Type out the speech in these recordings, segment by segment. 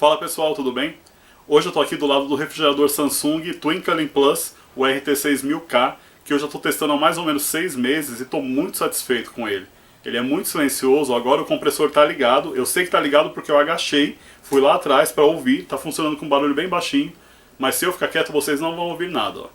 Fala pessoal, tudo bem? Hoje eu estou aqui do lado do refrigerador Samsung Twinkling Plus, o RT6000K, que eu já estou testando há mais ou menos 6 meses e estou muito satisfeito com ele. Ele é muito silencioso, agora o compressor está ligado, eu sei que está ligado porque eu agachei, fui lá atrás para ouvir, está funcionando com um barulho bem baixinho, mas se eu ficar quieto vocês não vão ouvir nada. Ó.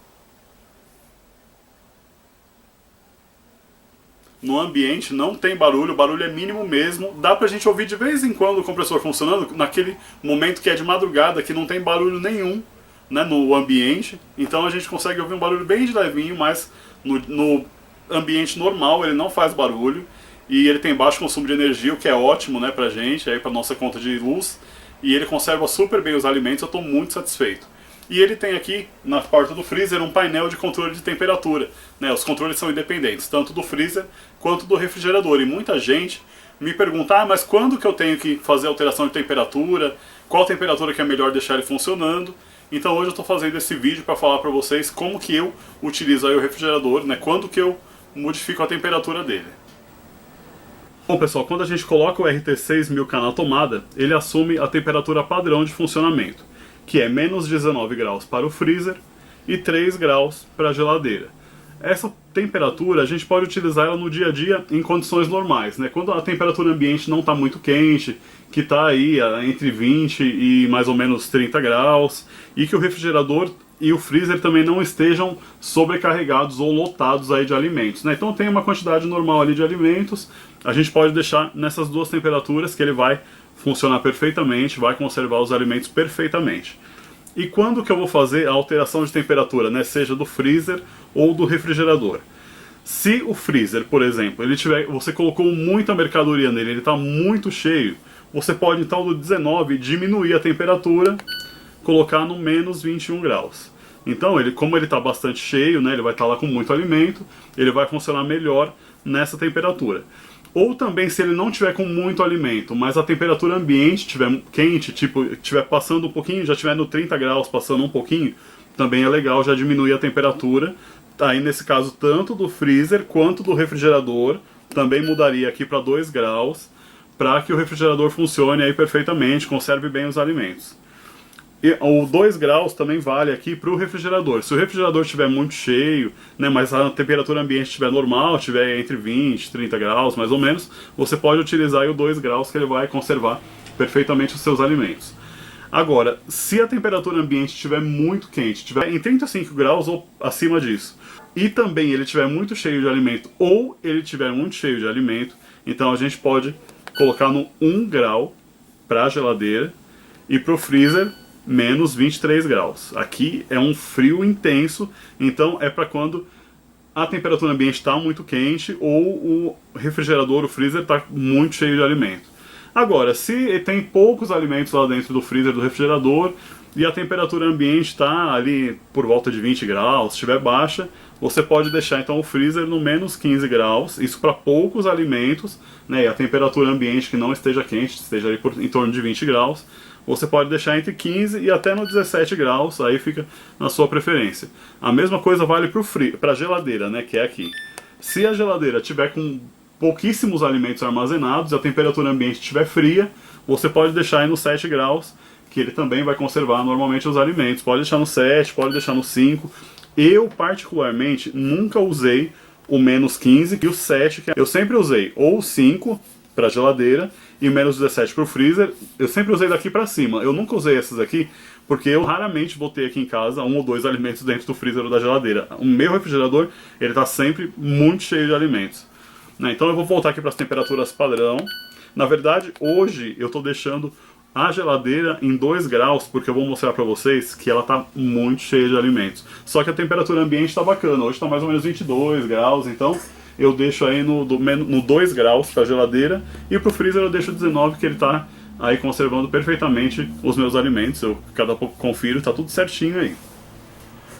No ambiente não tem barulho, o barulho é mínimo mesmo. Dá pra gente ouvir de vez em quando o compressor funcionando, naquele momento que é de madrugada, que não tem barulho nenhum, né, no ambiente. Então a gente consegue ouvir um barulho bem de levinho, mas no ambiente normal ele não faz barulho. E ele tem baixo consumo de energia, o que é ótimo, né, pra gente, aí pra nossa conta de luz. E ele conserva super bem os alimentos, eu estou muito satisfeito. E ele tem aqui, na porta do freezer, um painel de controle de temperatura. Né? Os controles são independentes, tanto do freezer quanto do refrigerador. E muita gente me pergunta, mas quando que eu tenho que fazer alteração de temperatura? Qual temperatura que é melhor deixar ele funcionando? Então hoje eu estou fazendo esse vídeo para falar para vocês como que eu utilizo aí o refrigerador, né? Quando que eu modifico a temperatura dele. Bom pessoal, quando a gente coloca o RT6000K na tomada, ele assume a temperatura padrão de funcionamento, que é menos 19 graus para o freezer e 3 graus para a geladeira. Essa temperatura a gente pode utilizar ela no dia a dia em condições normais, né? Quando a temperatura ambiente não está muito quente, que está aí entre 20 e mais ou menos 30 graus, e que o refrigerador e o freezer também não estejam sobrecarregados ou lotados aí de alimentos, né? Então tem uma quantidade normal ali de alimentos, a gente pode deixar nessas duas temperaturas que ele vai funcionar perfeitamente, vai conservar os alimentos perfeitamente. E quando que eu vou fazer a alteração de temperatura, né? Seja do freezer ou do refrigerador? Se o freezer, por exemplo, você colocou muita mercadoria nele, ele está muito cheio, você pode então do 19 diminuir a temperatura, colocar no menos 21 graus. Então, como ele está bastante cheio, né, ele vai estar lá com muito alimento, ele vai funcionar melhor nessa temperatura. Ou também, se ele não tiver com muito alimento, mas a temperatura ambiente estiver quente, tipo, estiver passando um pouquinho, já estiver no 30 graus, passando um pouquinho, também é legal já diminuir a temperatura. Aí, nesse caso, tanto do freezer quanto do refrigerador, também mudaria aqui para 2 graus, para que o refrigerador funcione aí perfeitamente, conserve bem os alimentos. E o 2 graus também vale aqui para o refrigerador. Se o refrigerador estiver muito cheio, né, mas a temperatura ambiente estiver normal, estiver entre 20 e 30 graus mais ou menos, você pode utilizar aí o 2 graus que ele vai conservar perfeitamente os seus alimentos. Agora, se a temperatura ambiente estiver muito quente, estiver em 35 graus ou acima disso, e também ele estiver muito cheio de alimento ou ele estiver muito cheio de alimento, então a gente pode colocar no 1 grau para a geladeira e para o freezer menos 23 graus. Aqui é um frio intenso, então é para quando a temperatura ambiente está muito quente ou o refrigerador, o freezer, está muito cheio de alimento. Agora, se tem poucos alimentos lá dentro do freezer do refrigerador e a temperatura ambiente está ali por volta de 20 graus, se estiver baixa, você pode deixar então o freezer no menos 15 graus, isso para poucos alimentos, né, e a temperatura ambiente que não esteja quente, esteja ali em torno de 20 graus, você pode deixar entre 15 e até no 17 graus, aí fica na sua preferência. A mesma coisa vale para a geladeira, né, que é aqui. Se a geladeira tiver com pouquíssimos alimentos armazenados e a temperatura ambiente estiver fria, você pode deixar aí no 7 graus, que ele também vai conservar normalmente os alimentos. Pode deixar no 7, pode deixar no 5. Eu, particularmente, nunca usei o menos 15 e o 7, que eu sempre usei ou o 5 para a geladeira e menos 17 para o freezer. Eu sempre usei daqui para cima. Eu nunca usei esses aqui porque eu raramente vou ter aqui em casa 1 ou 2 alimentos dentro do freezer ou da geladeira. O meu refrigerador, ele está sempre muito cheio de alimentos. Então eu vou voltar aqui para as temperaturas padrão. Na verdade, hoje eu estou deixando a geladeira em 2 graus, porque eu vou mostrar para vocês que ela está muito cheia de alimentos. Só que a temperatura ambiente está bacana, hoje está mais ou menos 22 graus, então eu deixo aí no 2 graus para a geladeira, e para o freezer eu deixo 19, que ele está aí conservando perfeitamente os meus alimentos. Eu cada pouco confiro, está tudo certinho aí.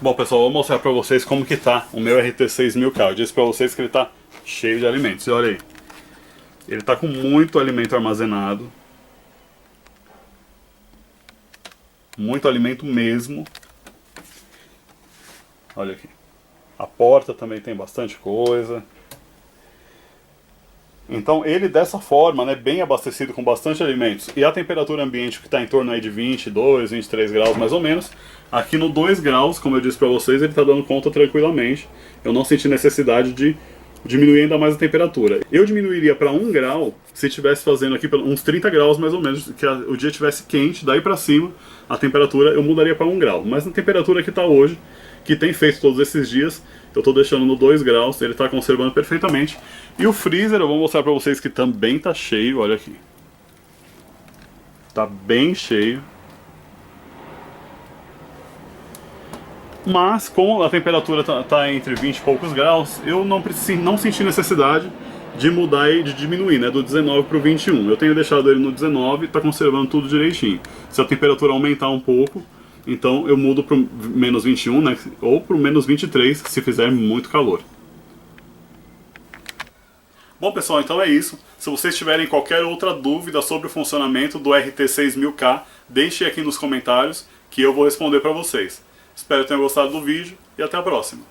Bom pessoal, vou mostrar para vocês como que tá o meu RT6000K. Eu disse para vocês que ele está cheio de alimentos, e olha aí. Ele está com muito alimento armazenado. Muito alimento mesmo. Olha aqui. A porta também tem bastante coisa. Então ele dessa forma, né, bem abastecido com bastante alimentos, e a temperatura ambiente que está em torno aí de 22, 23 graus mais ou menos, aqui no 2 graus, como eu disse para vocês, ele está dando conta tranquilamente. Eu não senti necessidade de diminuir ainda mais a temperatura. Eu diminuiria para 1 grau se estivesse fazendo aqui uns 30 graus mais ou menos, que o dia estivesse quente, daí para cima a temperatura eu mudaria para 1 grau. Mas na temperatura que está hoje, que tem feito todos esses dias, eu estou deixando no 2 graus, ele está conservando perfeitamente. E o freezer eu vou mostrar para vocês que também está cheio, olha aqui. Está bem cheio. Mas, como a temperatura está entre 20 e poucos graus, eu não senti necessidade de mudar e de diminuir, né, do 19 para o 21. Eu tenho deixado ele no 19 e está conservando tudo direitinho. Se a temperatura aumentar um pouco, então eu mudo para o menos 21, né, ou para o menos 23, se fizer muito calor. Bom pessoal, então é isso. Se vocês tiverem qualquer outra dúvida sobre o funcionamento do RT6000K, deixem aqui nos comentários que eu vou responder para vocês. Espero que tenham gostado do vídeo e até a próxima.